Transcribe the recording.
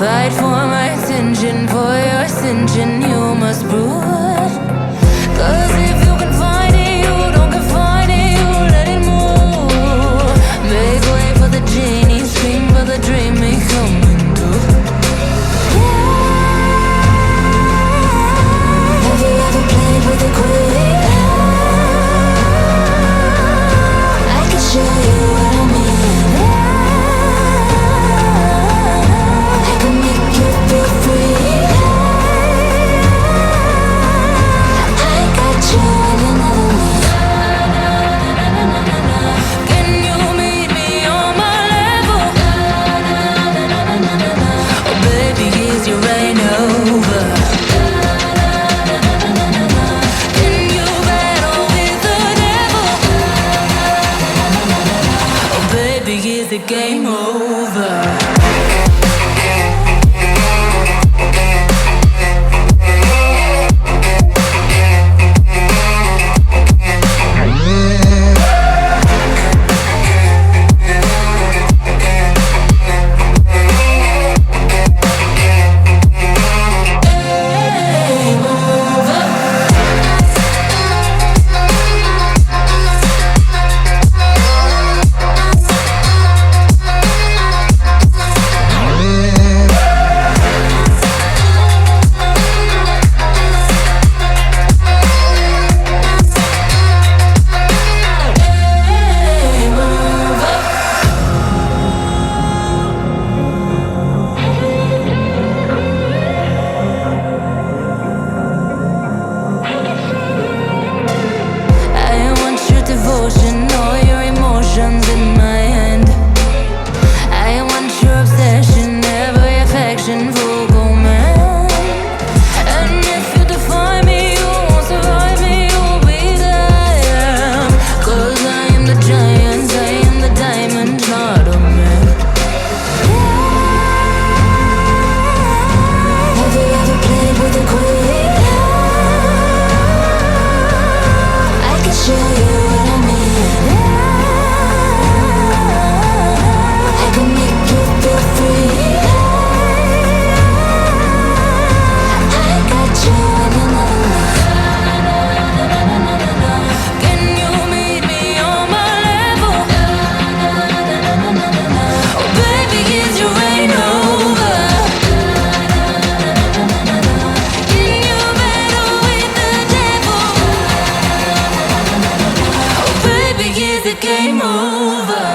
Fight for my attention, for your ascension, you must prove. Cause if you can find it, you don't confine it, you let it move. Make way for the genie, scream for the dream, may coming through. Have you ever played with a queen? I can show you what I mean. I can make you feel free. I got you in another me. Can you meet me on my level? Oh baby, is your reign over? Can you battle with the devil? Oh baby, is the game over? All your emotions in my hand. I want your obsession, every affection, full command. And if you define me, you won't survive me, you'll be damned. Cause I am the giant, I am the diamond, not a man. Have you ever played with a queen? I can show you what I mean. I can make you feel free. I got you in another me. Can you meet me on my level? Oh baby, is your reign over? Can you battle with the devil? Oh baby, is the game over?